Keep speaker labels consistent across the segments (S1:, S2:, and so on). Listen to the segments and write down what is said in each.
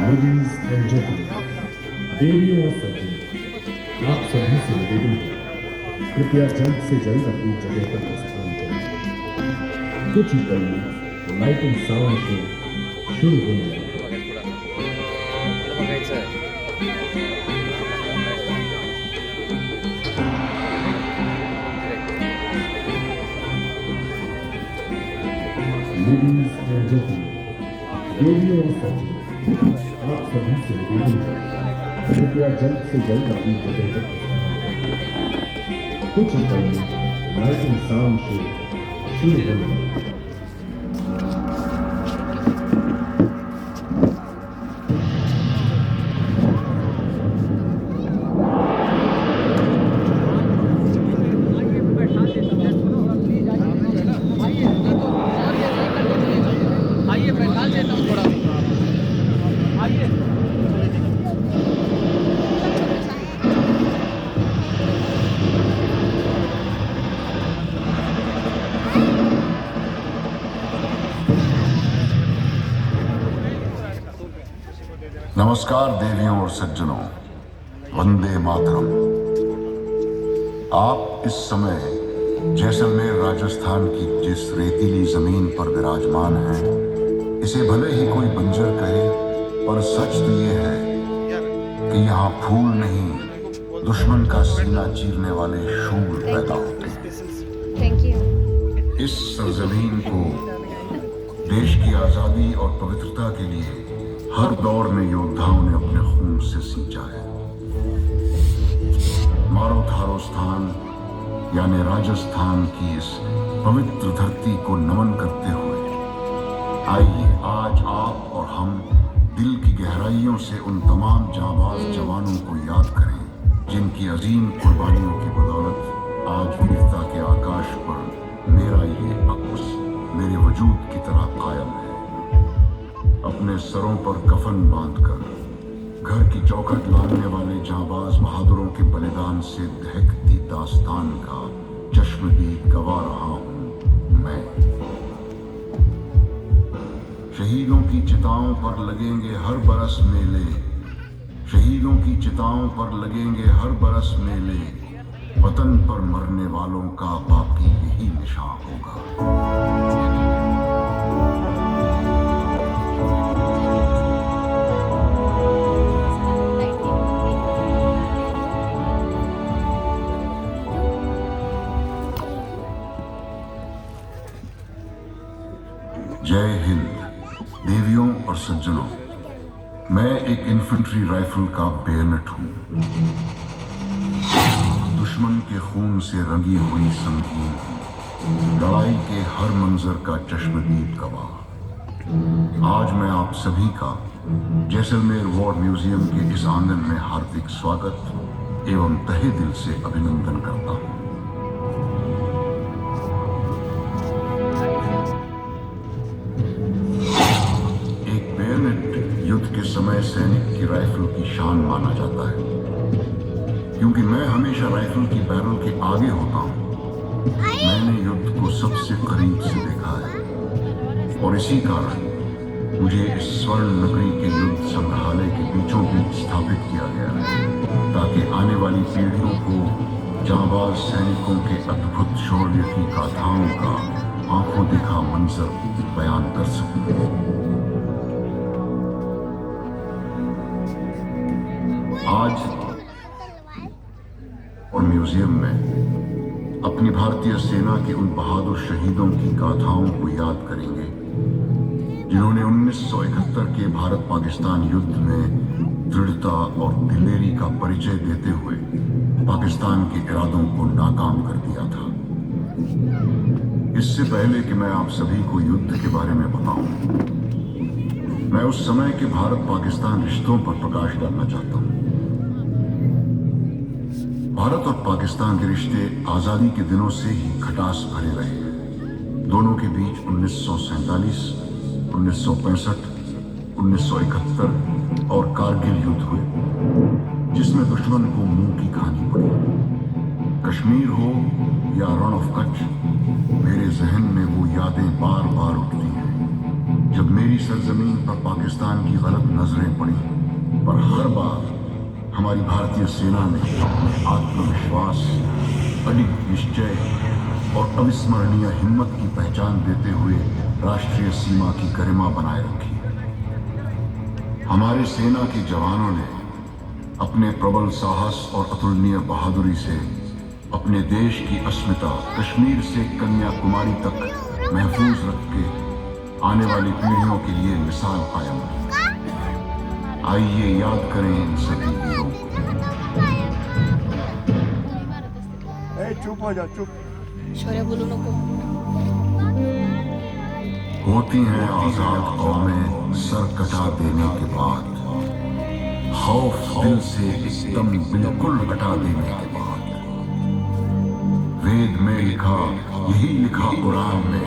S1: Ladies and gentlemen, देवियों और सज्जनों, आप सभी से निवेदन है, कृपया जल्द से जल्द अपनी जगह पर प्रस्थान करें। कुछ ही पल में लाइट एंड साउंड शो शुरू होने वाला है। Ladies and gentlemen, देवियों और सज्जनों, आप सभी से निवेदन है, कृपया जल्द से जल्द अपनी जगह पर प्रस्थान करें। कुछ ही पल में लाइट एंड साउंड शो शुरू होने वाला है।
S2: नमस्कार देवियों और सज्जनों, वंदे मातरम। आप इस समय जैसलमेर राजस्थान की जिस रेतीली जमीन पर विराजमान हैं, इसे भले ही कोई बंजर कहे, पर सच तो ये है कि यहाँ फूल नहीं, दुश्मन का सीना चीरने वाले शूर पैदा होते हैं।
S3: Thank you.
S2: इस सरजमीन को देश की आजादी और पवित्रता के लिए हर दौर में योद्धाओं ने अपने खून से सींचा है। मारोथारो स्थान यानी राजस्थान की इस पवित्र धरती को नमन करते हुए आइए आज आप और हम दिल की गहराइयों से उन तमाम जांबाज जवानों को याद करें जिनकी अजीम कुर्बानियों की बदौलत आज वीरता के आकाश पर मेरा ये अक्स मेरे वजूद की तरह कायम है। अपने सरों पर कफन बांधकर घर की चौखट लाने वाले जांबाज बहादुरों के बलिदान से दहकती दास्तान का चश्मदीद गवा रहा हूं मैं। शहीदों की चिताओं पर लगेंगे हर बरस मेले, शहीदों की चिताओं पर लगेंगे हर बरस मेले, वतन पर मरने वालों का बाकी यही निशान होगा। जय हिंद देवियों और सज्जनों, मैं एक इन्फेंट्री राइफल का बेयनेट हूं। दुश्मन के खून से रंगी हुई संगीन लड़ाई के हर मंजर का चश्मदीद गवाह। आज मैं आप सभी का जैसलमेर वॉर म्यूजियम के इस आंगन में हार्दिक स्वागत एवं तहे दिल से अभिनंदन करता हूं। युद्ध के समय सैनिक की राइफल की शान माना जाता है, क्योंकि मैं हमेशा राइफल की बैरल के आगे होता हूं। मैंने युद्ध को सबसे करीब से देखा है और इसी कारण मुझे इस स्वर्ण नगरी के युद्ध संग्रहालय के बीचों बीच स्थापित किया गया है, ताकि आने वाली पीढ़ियों को जांबाज सैनिकों के अद्भुत शौर्य की गाथाओं का आंखों देखा मंजर बयान कर सकूं। आज और म्यूजियम में अपनी भारतीय सेना के उन बहादुर शहीदों की गाथाओं को याद करेंगे जिन्होंने 1971 के भारत पाकिस्तान युद्ध में दृढ़ता और दिलेरी का परिचय देते हुए पाकिस्तान के इरादों को नाकाम कर दिया था। इससे पहले कि मैं आप सभी को युद्ध के बारे में बताऊं, मैं उस समय के भारत पाकिस्तान रिश्तों पर प्रकाश डालना चाहता हूं। भारत और पाकिस्तान के रिश्ते आजादी के दिनों से ही खटास भरे रहे हैं। दोनों के बीच 1947, 1965, 1971 और कारगिल युद्ध हुए, जिसमें दुश्मन को मुंह की खानी पड़ी। कश्मीर हो या रण ऑफ कच्छ, मेरे जहन में वो यादें बार बार उठती हैं। जब मेरी सरजमीन पर पाकिस्तान की गलत नजरें पड़ी, पर हर बार हमारी भारतीय सेना ने अपने आत्मविश्वास, अडिग निश्चय और अविस्मरणीय हिम्मत की पहचान देते हुए राष्ट्रीय सीमा की गरिमा बनाए रखी। हमारे सेना के जवानों ने अपने प्रबल साहस और अतुलनीय बहादुरी से अपने देश की अस्मिता कश्मीर से कन्याकुमारी तक महफूज रख के आने वाली पीढ़ियों के लिए मिसाल कायम की। आइए याद करें इन सभी वीरों को।
S3: चुप हो जा, चुप।
S4: शौर्य बोलू नको।
S2: होती हैं आजाद कौमें सर कटा देने के बाद, खौफ दिल से एकदम बिल्कुल हटा देने के बाद। वेद में लिखा यही लिखा कुरान में,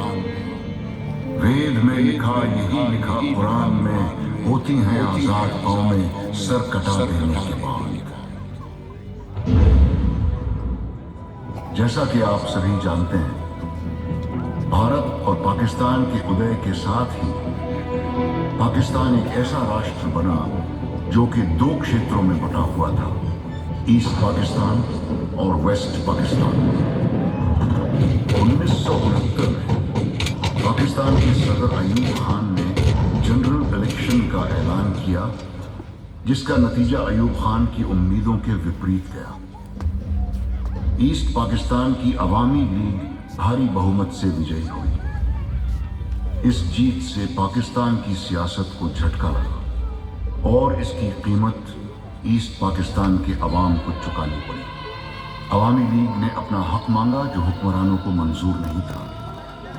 S2: वेद में लिखा यही लिखा कुरान में, होती हैं आजाद कौमें सर कटा देने के बाद। जैसा कि आप सभी जानते हैं, भारत और पाकिस्तान के उदय के साथ ही पाकिस्तान एक ऐसा राष्ट्र बना जो कि दो क्षेत्रों में बटा हुआ था, ईस्ट पाकिस्तान और वेस्ट पाकिस्तान। 1969 में पाकिस्तान के सदर अयूब खान ने जनरल इलेक्शन का ऐलान किया, जिसका नतीजा अयूब खान की उम्मीदों के विपरीत गया। ईस्ट पाकिस्तान की अवामी लीग भारी बहुमत से विजयी हुई। इस जीत से पाकिस्तान की सियासत को झटका लगा और इसकी कीमत ईस्ट पाकिस्तान के अवाम को चुकानी पड़ी। अवामी लीग ने अपना हक मांगा जो हुक्मरानों को मंजूर नहीं था।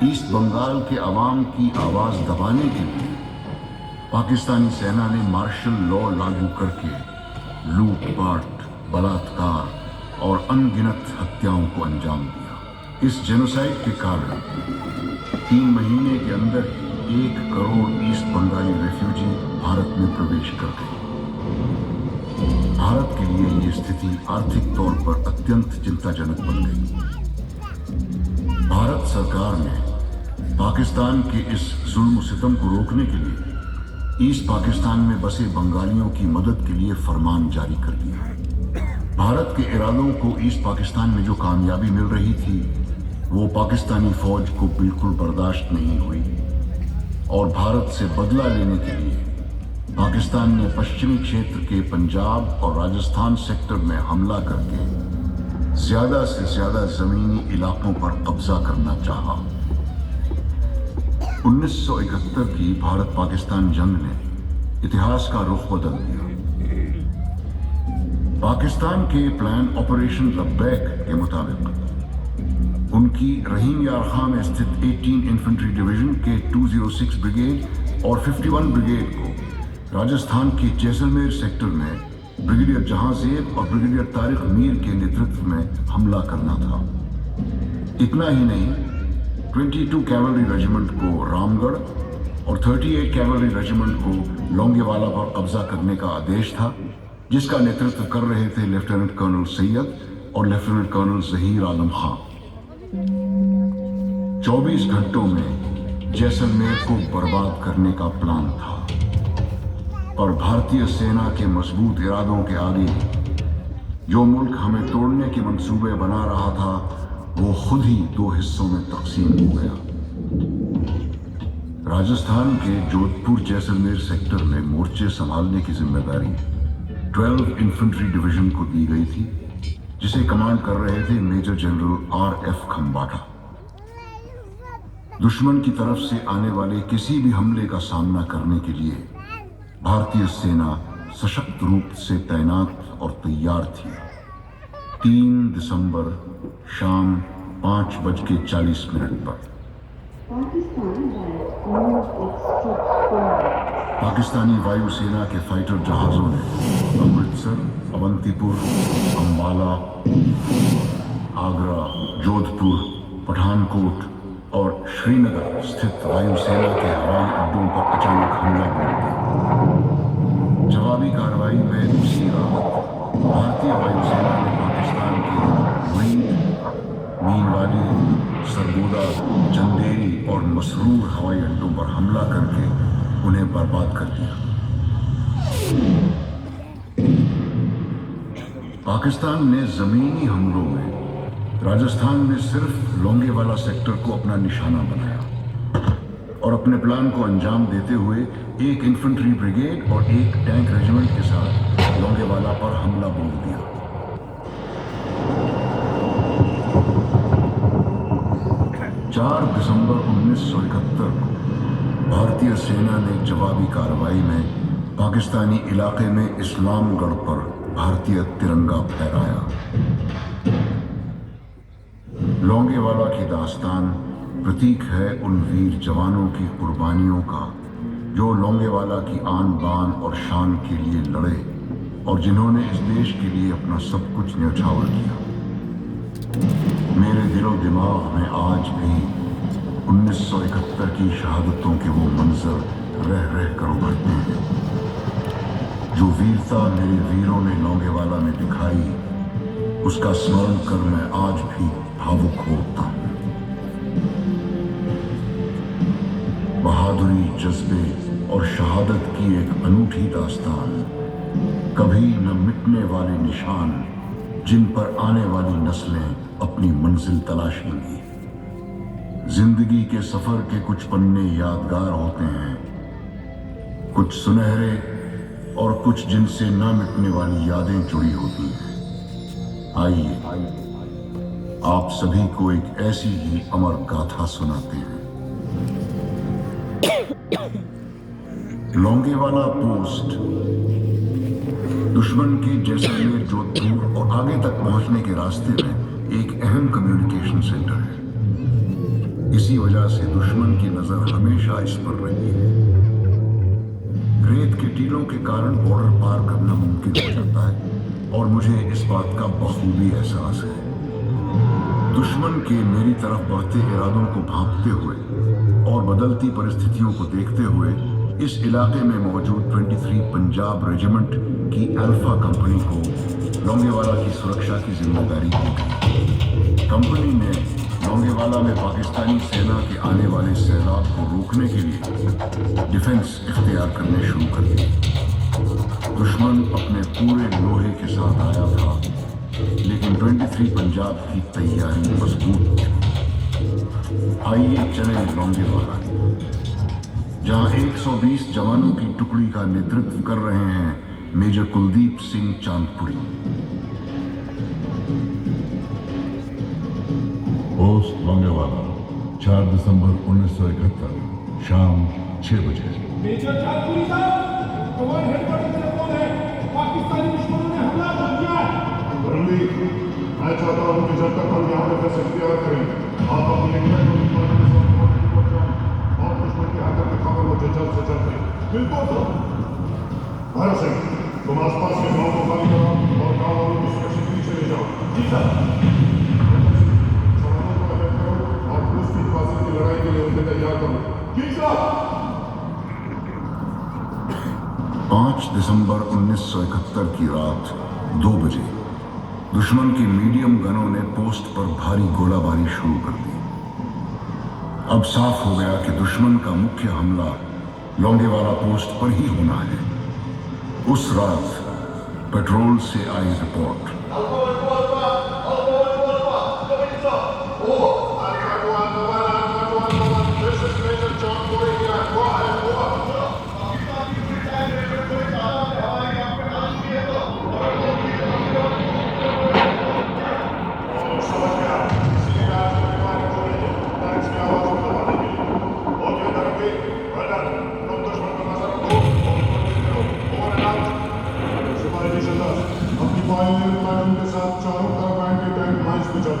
S2: ईस्ट बंगाल के अवाम की आवाज दबाने के लिए पाकिस्तानी सेना ने मार्शल लॉ लागू करके लूटपाट, बलात्कार और अनगिनत हत्याओं को अंजाम दिया। इस जेनोसाइड के कारण 3 महीने के अंदर 1 करोड़ ईस्ट बंगाली रेफ्यूजी भारत में प्रवेश कर गए। भारत के लिए ये स्थिति आर्थिक तौर पर अत्यंत चिंताजनक बन गई। भारत सरकार ने पाकिस्तान के इस जुल्म सितम को रोकने के लिए ईस्ट पाकिस्तान में बसे बंगालियों की मदद के लिए फरमान जारी कर दिया। भारत के इरादों को ईस्ट पाकिस्तान में जो कामयाबी मिल रही थी, वो पाकिस्तानी फौज को बिल्कुल बर्दाश्त नहीं हुई और भारत से बदला लेने के लिए पाकिस्तान ने पश्चिमी क्षेत्र के पंजाब और राजस्थान सेक्टर में हमला करके ज्यादा से ज्यादा जमीनी इलाकों पर कब्जा करना चाहा। 1971 की भारत पाकिस्तान जंग ने इतिहास का रुख बदल दिया। पाकिस्तान के प्लान ऑपरेशन लब्बैक के मुताबिक उनकी रहीम यार खां में स्थित 18 इन्फेंट्री डिवीजन के 206 ब्रिगेड और 51 ब्रिगेड को राजस्थान के जैसलमेर सेक्टर में ब्रिगेडियर जहांजेब और ब्रिगेडियर तारिक मीर के नेतृत्व में हमला करना था। इतना ही नहीं, 22 कैवलरी रेजिमेंट को रामगढ़ और 38 कैवलरी रेजिमेंट को लोंगेवाला पर कब्जा करने का आदेश था, जिसका नेतृत्व कर रहे थे लेफ्टिनेंट कर्नल सैयद और लेफ्टिनेंट कर्नल जहीर आलम खां। 24 घंटों में जैसलमेर को बर्बाद करने का प्लान था, पर भारतीय सेना के मजबूत इरादों के आगे जो मुल्क हमें तोड़ने के मंसूबे बना रहा था, वो खुद ही 2 हिस्सों में तकसीम हो गया। राजस्थान के जोधपुर जैसलमेर सेक्टर में मोर्चे संभालने की जिम्मेदारी 12 इन्फेंट्री डिवीजन को दी गई थी, जिसे कमांड कर रहे थे मेजर जनरल R.F. खंबाटा। दुश्मन की तरफ से आने वाले किसी भी हमले का सामना करने के लिए भारतीय सेना सशक्त रूप से तैनात और तैयार थी। 3 दिसंबर शाम 5:40 पर पाकिस्तानी वायुसेना के फाइटर जहाजों ने अमृतसर, अवंतीपुर, अंबाला, आगरा, जोधपुर, पठानकोट और श्रीनगर स्थित वायुसेना के हवाई अड्डों पर अचानक हमला बोल दिया। जवाबी कार्रवाई में दूसरी रात भारतीय वायुसेना ने पाकिस्तान के मीनवाली, सरगोदा, चंदेरी और मसरूर हवाई अड्डों पर हमला करके उन्हें बर्बाद कर दिया। पाकिस्तान ने जमीनी हमलों में राजस्थान में सिर्फ लोंगेवाला सेक्टर को अपना निशाना बनाया और अपने प्लान को अंजाम देते हुए एक इन्फेंट्री ब्रिगेड और एक टैंक रेजिमेंट के साथ लोंगेवाला पर हमला बोल दिया। 4 दिसंबर 1971 को भारतीय सेना ने जवाबी कार्रवाई में पाकिस्तानी इलाके में इस्लामगढ़ पर भारतीय तिरंगा फहराया। लोंगेवाला की दास्तान प्रतीक है उन वीर जवानों की कुर्बानियों का जो लोंगेवाला की आन बान और शान के लिए लड़े और जिन्होंने इस देश के लिए अपना सब कुछ न्यौछावर किया। मेरे दिलो दिमाग में आज भी 1971 की शहादतों के वो मंजर रह रह कर उभरते हैं। जो वीरता मेरे वीरों ने लोंगेवाला में दिखाई, उसका स्मरण कर मैं आज भी भावुक होता हूं। बहादुरी, जज्बे और शहादत की एक अनूठी दास्तान, कभी न मिटने वाले निशान जिन पर आने वाली नस्लें अपनी मंजिल तलाशेंगी। जिंदगी के सफर के कुछ पन्ने यादगार होते हैं, कुछ सुनहरे और कुछ जिनसे ना मिटने वाली यादें जुड़ी होती हैं। आइए आप सभी को एक ऐसी ही अमर गाथा सुनाते हैं। लोंगेवाला पोस्ट दुश्मन के जैसलमेर, जोधपुर और आगे तक पहुंचने के रास्ते में एक अहम कम्युनिकेशन सेंटर है। इसी वजह से दुश्मन की नजर हमेशा इस पर रही है। रेत के टीलों के कारण बॉर्डर पार करना मुमकिन हो जाता है और मुझे इस बात का बखूबी एहसास है। दुश्मन के मेरी तरफ बढ़ते इरादों को भांपते हुए और बदलती परिस्थितियों को देखते हुए इस इलाके में मौजूद 23 पंजाब रेजिमेंट की अल्फा कंपनी को लोंगेवाला की सुरक्षा की जिम्मेदारी दी गई। कंपनी ने लोंगेवाला में पाकिस्तानी सेना के आने वाले सैलाब को रोकने के लिए डिफेंस इख्तियार करने शुरू कर दिए। दुश्मन अपने पूरे लोहे के साथ आया था, लेकिन 23 पंजाब की तैयारी मजबूत थी। आइए चले लोंगेवाला, जहां 120 जवानों की टुकड़ी का नेतृत्व कर रहे हैं मेजर कुलदीप सिंह चांदपुरी।
S4: पोस्ट लोंगेवाला 4 दिसंबर 1971 शाम 6 बजे।
S5: मेजर चांदपुरी साहब, कमांड हेडक्वार्टर से फोन है, पाकिस्तानी दुश्मनों ने हमला कर दिया है।
S6: रणवीर, मैं चाहता हूं कि जब तक हम यहाँ पे फैसले इख्तियार करें, आप अपने इंटरनेट को रिपोर्ट जाएं और दुश्मन की हरकत की खबर मुझे जल्द से जल्द दें। बिल्कुल सर। भरत सिंह, तुम आसपास के गाँव को खाली करो और गाँव वालों की सुरक्षित पीछे ले जाओ।
S5: जी सर।
S6: जवानों को अलर्ट करो और पुलिस की हिफाजत की लड़ाई के लिए उन्हें तैयार करो।
S5: जी सर।
S2: 5 दिसंबर 1971 की रात 2 बजे दुश्मन की मीडियम गनों ने पोस्ट पर भारी गोलाबारी शुरू कर दी। अब साफ हो गया कि दुश्मन का मुख्य हमला लोंगेवाला पोस्ट पर ही होना है। उस रात पेट्रोल से आई रिपोर्ट
S6: के साथ चारों तरफ एंटी टैंक लाइंस पे चल।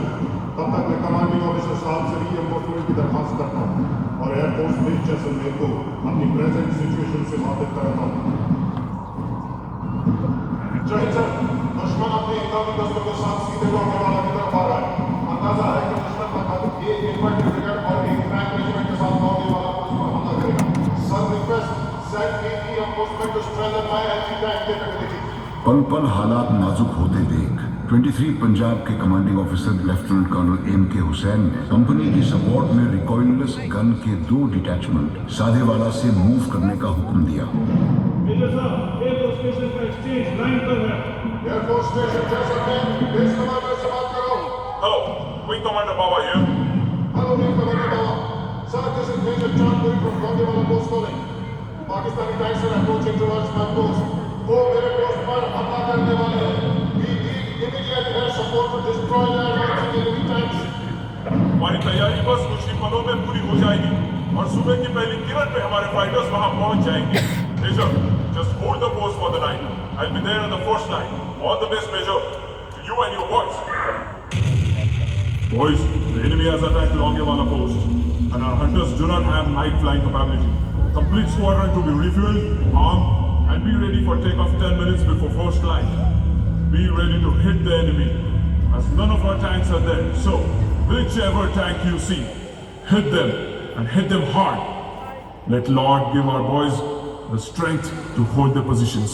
S6: तब तक मैं कमांडिंग ऑफिसर साहब से रीइंफोर्समेंट की दरखास्त करता हूँ और एयरफोर्स बेस जैसलमेर को अपनी प्रेजेंट सिचुएशन से वाकिफ कराता हूँ। जय सर, दुश्मन अपने इंतजामी दस्तों के साथ सीधे लोंगेवाला की तरफ आ रहा है। अंदाजा है कि दुश्मन लगभग एक इन्फेंट्री ब्रिगेड और एक टैंक रेजिमेंट के साथ लोंगेवाला पोस्ट पर हमला करेगा। Sir request send me reinforcement to strengthen my anti-tank capability।
S2: पल पल हालात नाजुक होते देख 23 पंजाब के commanding officer lieutenant colonel M.K. Hussain ने कंपनी की सपोर्ट में रिकॉइललेस गन के 2 डिटैचमेंट साधेवाला से मूव करने का हुक्म दिया।
S5: मेजर साहब, एयरफोर्स स्टेशन का एक्सचेंज लाइन पर है।
S6: Air force station Jaisalmer, base commander से बात कर रहा हूँ।
S7: Hello, Wing Commander Bawa here.
S6: Hello wing commander Bawa, sir this is major John Puri from Longewala post calling. Pakistani tanks are approaching towards my post. वो मेरे पोस्ट पर हमला करने वाले हैं। We need immediate air support to destroy their enemy tanks.
S7: हमारी तैयारी बस कुछ ही पलों में पूरी हो जाएगी और सुबह की पहली किरण पे हमारे फाइटर्स वहां पहुंच जाएंगे। Major, just hold the post for the night. I'll be there on the first night. All the best, Major. To you and your boys. Boys, the enemy has attacked Longewala post, and our hunters do not have night flying capability. Complete squadron to be refueled, armed, and be ready for takeoff 10 minutes before first light. Be ready to hit the enemy, as none of our tanks are there. So, whichever tank you see, hit them, and hit them hard. Let Lord give our boys the strength to hold their positions.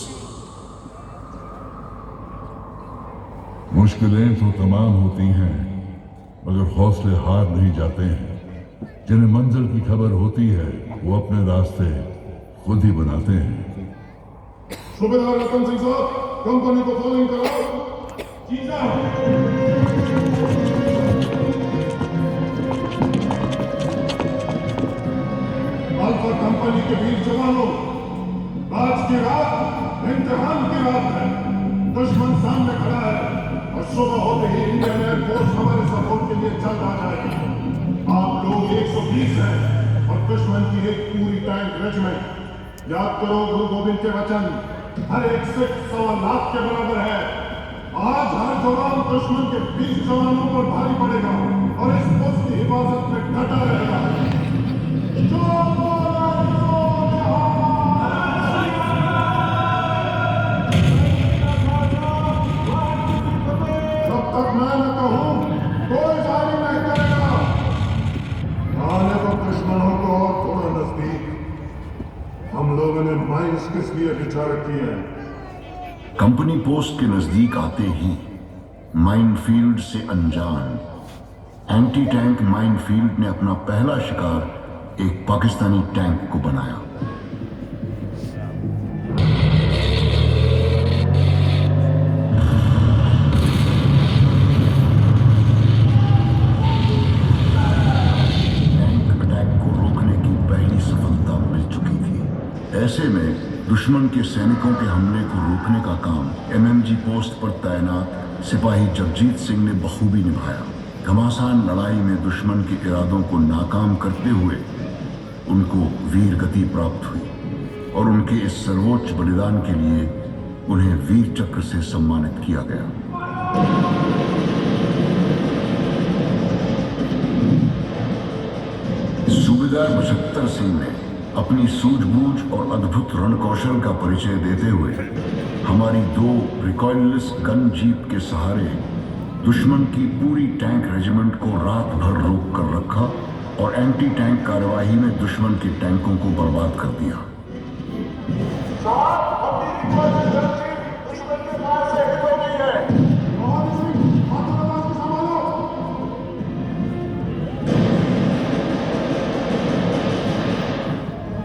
S4: मुश्किलें तो तमाम होती हैं, मगर हौसले हार नहीं जाते हैं। जिन्हें मंजिल की खबर होती है, वो अपने रास्ते खुद ही बनाते हैं।
S6: सूबेदार रतन सिंह साहब, कंपनी को फॉलोइंग कराओ।
S5: जी साहब।
S6: अल्फा कंपनी के वीर जवानों, आज की रात इम्तिहान की रात है। दुश्मन सामने खड़ा है और सुबह होते ही इंडियन एयरफोर्स हमारे सपोर्ट के लिए चल आ जाएगी। आप लोग 120 हैं और दुश्मन की एक पूरी टैंक रेजिमेंट। याद करो गुरु गोविंद के वचन, हर एक सिख 100 लाख के बराबर है। आज हर जवान दुश्मन के 20 जवानों पर भारी पड़ेगा और इस पोस्ट की हिफाजत में डटा रहेगा। जब तक मैं न कहूं, कोई जारी नहीं करेगा। आने को दुश्मनों को और थोड़ा नजदीक। हम लोगों ने माइंस किस लिए बिछा रखी है?
S2: कंपनी पोस्ट के नजदीक आते ही माइनफील्ड से अनजान एंटी टैंक माइनफील्ड ने अपना पहला शिकार एक पाकिस्तानी टैंक को बनाया। टैंक अटैक को रोकने की पहली सफलता मिल चुकी थी। ऐसे में दुश्मन के सैनिकों के हमले को रोकने का काम MMG पोस्ट पर तैनात सिपाही जगजीत सिंह ने बखूबी निभाया। घमासान लड़ाई में दुश्मन के इरादों को नाकाम करते हुए उनको वीर गति प्राप्त हुई और उनके इस सर्वोच्च बलिदान के लिए उन्हें वीर चक्र से सम्मानित किया गया। सूबेदार बचत्तर सिंह ने अपनी सूझबूझ और अद्भुत रणकौशल का परिचय देते हुए हमारी 2 रिकॉइललेस गन जीप के सहारे दुश्मन की पूरी टैंक रेजिमेंट को रात भर रोक कर रखा और एंटी टैंक कार्यवाही में दुश्मन के टैंकों को बर्बाद कर दिया।
S6: दुश्मन के पास से हिट हो गई है।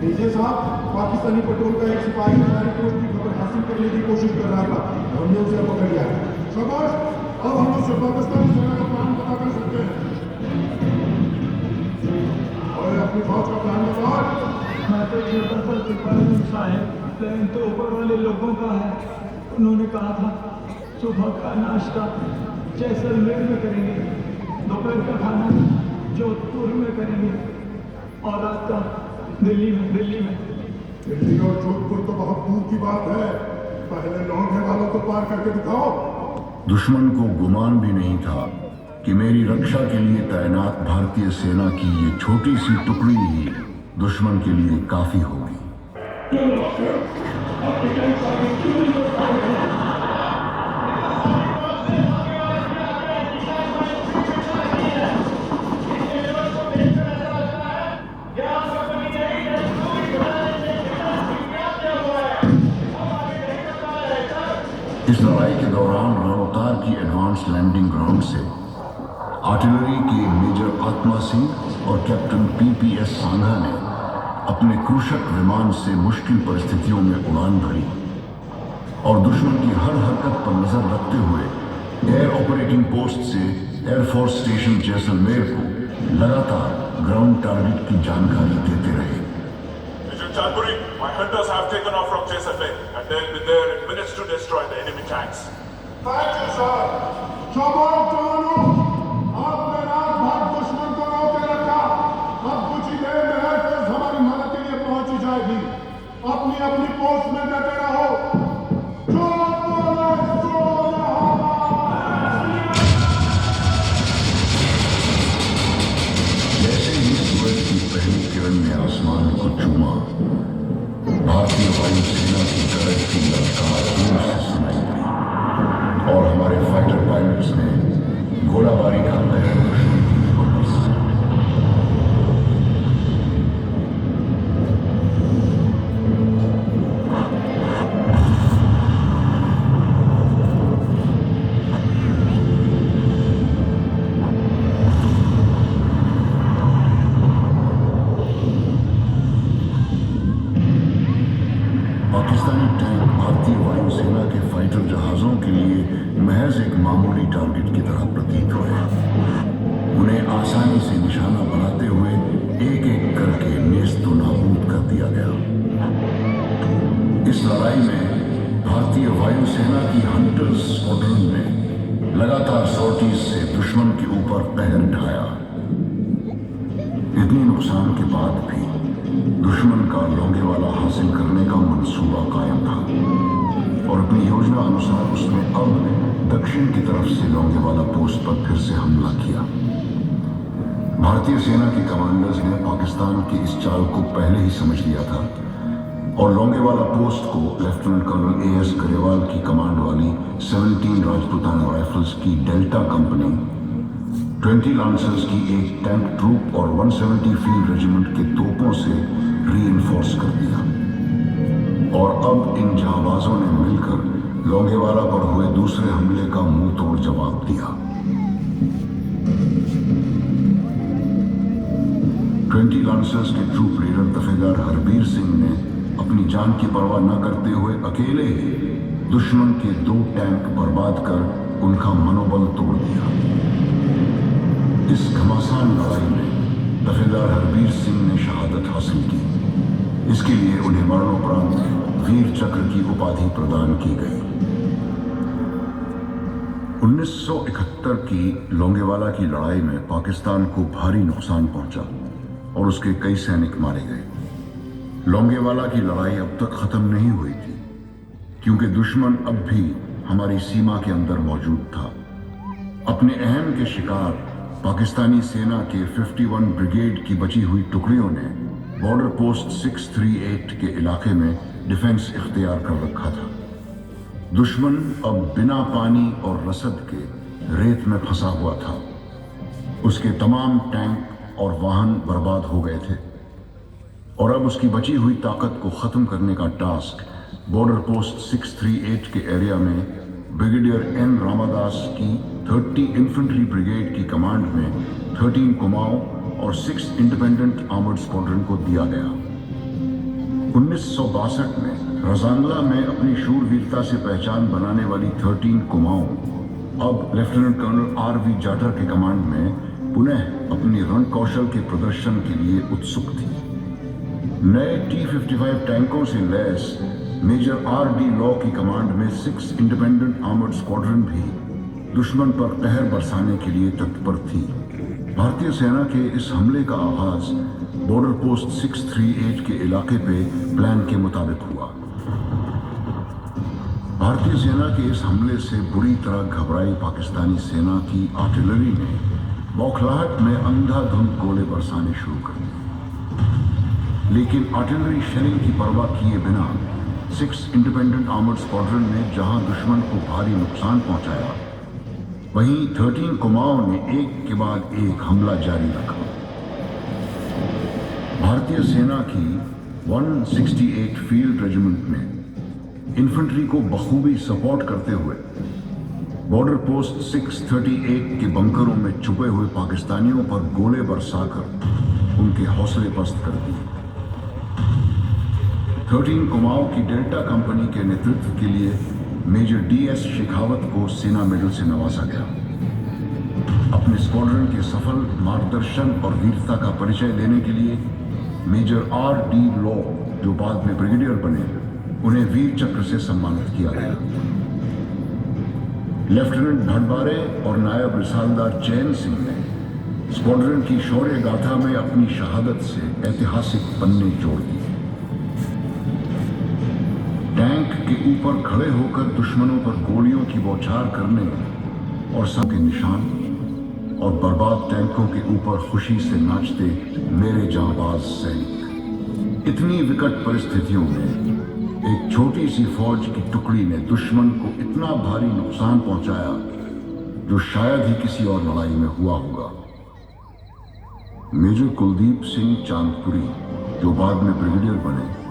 S5: मेजर साहब, पाकिस्तानी पेट्रोल का एक सिपाही हमारी पोस्ट की खबर हासिल करने की कोशिश कर रहा था। हमने उसे पकड़ लिया।
S6: शाबाश, अब हम उससे पाकिस्तानी सेना का प्लान पता कर सकते हैं। और अपनी फौज का प्लान बताओ।
S8: मैं तो छोटा सा सिपाही साहब, प्लान तो ऊपर वाले लोगों का है। उन्होंने कहा था सुबह का नाश्ता जैसलमेर में करेंगे, दोपहर का खाना जोधपुर में करेंगे और रात का दिल्ली में।
S6: दिल्ली और जोधपुर तो बहुत दूर की बात है। पहले लोंगेवाला को पार करके दिखाओ।
S2: दुश्मन को गुमान भी नहीं था कि मेरी रक्षा के लिए तैनात भारतीय सेना की ये छोटी सी टुकड़ी ही दुश्मन के लिए काफी होगी। इस लड़ाई के दौरान राणोतार की एडवांस लैंडिंग ग्राउंड से आर्टिलरी के मेजर आत्मा सिंह और कैप्टन PPS सांघा ने अपने क्रूशक विमान से मुश्किल परिस्थितियों में उड़ान भरी और दुश्मन की हर हरकत पर नजर रखते हुए एयर ऑपरेटिंग पोस्ट से एयरफोर्स स्टेशन जैसलमेर को लगातार ग्राउंड टारगेट की जानकारी देते रहे।
S7: Major Chandpuri, my hunters have taken off from Jaisalmer and they'll be there in minutes to destroy the enemy tanks.
S5: Thank you, sir. शाबाश जवानों, आपने रात भर दुश्मन को रोके रखा। अब कुछ ही देर में एयरफोर्स हमारी मदद के लिए पहुंच जाएगी। अपनी अपनी पोस्ट में डटे रहो। जो बोले सो
S2: जैसे ही सूरज की पहली किरण ने आसमान को चूमा, भारतीय वायुसेना की गरज की ललकार दूर से सुनाई दी और हमारे फाइटर पायलट्स ने गोलाबारी का कहर दुश्मन की ऊपर बरसाया। पाकिस्तानी टैंक भारतीय वायुसेना के फाइटर जहाजों के लिए महज एक मामूली टारगेट की तरह प्रतीत हुए। उन्हें आसानी से निशाना बनाते हुए एक एक करके नेस्तो नाबूद कर दिया गया। इस लड़ाई में भारतीय वायुसेना की हंटर्स स्क्वाड्रन ने लगातार सॉर्टीज से दुश्मन के ऊपर कहर ढाया। इतने नुकसान के बाद भी दुश्मन का लोंगेवाला हासिल करने का मंसूबा कायम था और अपनी योजना अनुसार उसने अब दक्षिण की तरफ से लोंगेवाला पोस्ट पर फिर से हमला किया। भारतीय सेना के कमांडर्स ने पाकिस्तान की इस चाल को पहले ही समझ लिया था और लोंगेवाला पोस्ट को लेफ्टिनेंट कर्नल AS गरेवाल की कमांड वाली 17 राजपूताना राइफल्स की डेल्टा कंपनी, 20 लांसर्स की एक टैंक ट्रूप और 170 फील्ड रेजिमेंट के तोपों से रीइंफोर्स कर दिया और अब इन जांबाजों ने मिलकर लोंगेवाला पर हुए दूसरे हमले का मुंह तोड़ जवाब दिया। 20 लांसर्स के ट्रूप लीडर दफेदार हरबीर सिंह ने अपनी जान की परवाह न करते हुए अकेले ही दुश्मन के 2 टैंक बर्बाद कर उनका मनोबल तोड़ दिया। इस घमासान लड़ाई में दफेदार हरबीर सिंह ने शहादत हासिल की। इसके लिए उन्हें मरणोपरांत वीर चक्र की उपाधि प्रदान की गई। 1971 की लोंगेवाला की लड़ाई में पाकिस्तान को भारी नुकसान पहुंचा और उसके कई सैनिक मारे गए। लोंगेवाला की लड़ाई अब तक खत्म नहीं हुई थी क्योंकि दुश्मन अब भी हमारी सीमा के अंदर मौजूद था। अपने अहम के शिकार पाकिस्तानी सेना के 51 ब्रिगेड की बची हुई टुकड़ियों ने बॉर्डर पोस्ट 638 के इलाके में डिफेंस इख्तियार कर रखा था। दुश्मन अब बिना पानी और रसद के रेत में फंसा हुआ था। उसके तमाम टैंक और वाहन बर्बाद हो गए थे और अब उसकी बची हुई ताकत को खत्म करने का टास्क बॉर्डर पोस्ट 638 के एरिया में ब्रिगेडियर N रामादास की 30 इन्फेंट्री ब्रिगेड की कमांड में 13 कुमाऊं और 6 इंडिपेंडेंट आर्मर्ड स्क्वाड्रन को दिया गया। 1962 में रजांगला में अपनी शूरवीरता से पहचान बनाने वाली 13 कुमाऊं अब लेफ्टिनेंट कर्नल R.V. जाटर के कमांड में पुनः अपनी रण कौशल के प्रदर्शन के लिए उत्सुक थी। नए T-55 टैंकों से लैस मेजर R.D. लॉ की कमांड में 6 इंडिपेंडेंट आर्मर्ड स्क्वाड्रन भी दुश्मन पर कहर बरसाने के लिए तत्पर थी। भारतीय सेना के इस हमले का आगाज बॉर्डर पोस्ट 638 के इलाके पे प्लान के मुताबिक हुआ। भारतीय सेना के इस हमले से बुरी तरह घबराई पाकिस्तानी सेना की आर्टिलरी ने बौखलाहट में अंधाधुंध गोले बरसाने शुरू कर दिए। लेकिन आर्टिलरी शेलिंग की परवाह किए बिना 6 इंडिपेंडेंट आर्मर्ड स्क्वाड्रन ने जहां दुश्मन को भारी नुकसान पहुंचाया, वहीं 13 कुमाऊं ने एक के बाद एक हमला जारी रखा। भारतीय सेना की 168 फील्ड रेजिमेंट ने इन्फेंट्री को बखूबी सपोर्ट करते हुए बॉर्डर पोस्ट 638 के बंकरों में छुपे हुए पाकिस्तानियों पर गोले बरसाकर उनके हौसले पस्त कर दिए। 13 कुमाऊं की डेल्टा कंपनी के नेतृत्व के लिए मेजर DS शेखावत को सेना मेडल से नवाजा गया। अपने स्क्वाड्रन के सफल मार्गदर्शन और वीरता का परिचय देने के लिए मेजर R.D. लॉ, जो बाद में ब्रिगेडियर बने, उन्हें वीर चक्र से सम्मानित किया गया। लेफ्टिनेंट भटबारे और नायब रिसालदार चैन सिंह ने स्क्वाड्रन की शौर्य गाथा में अपनी शहादत से ऐतिहासिक पन्ने जोड़ दिए। टैंक के ऊपर खड़े होकर दुश्मनों पर गोलियों की बौछार करने और सबके निशान और बर्बाद टैंकों के ऊपर खुशी से नाचते मेरे जांबाज सैनिक। इतनी विकट परिस्थितियों में एक छोटी सी फौज की टुकड़ी ने दुश्मन को इतना भारी नुकसान पहुंचाया जो शायद ही किसी और लड़ाई में हुआ होगा। मेजर कुलदीप सिंह चांदपुरी, जो बाद में ब्रिगेडियर बने,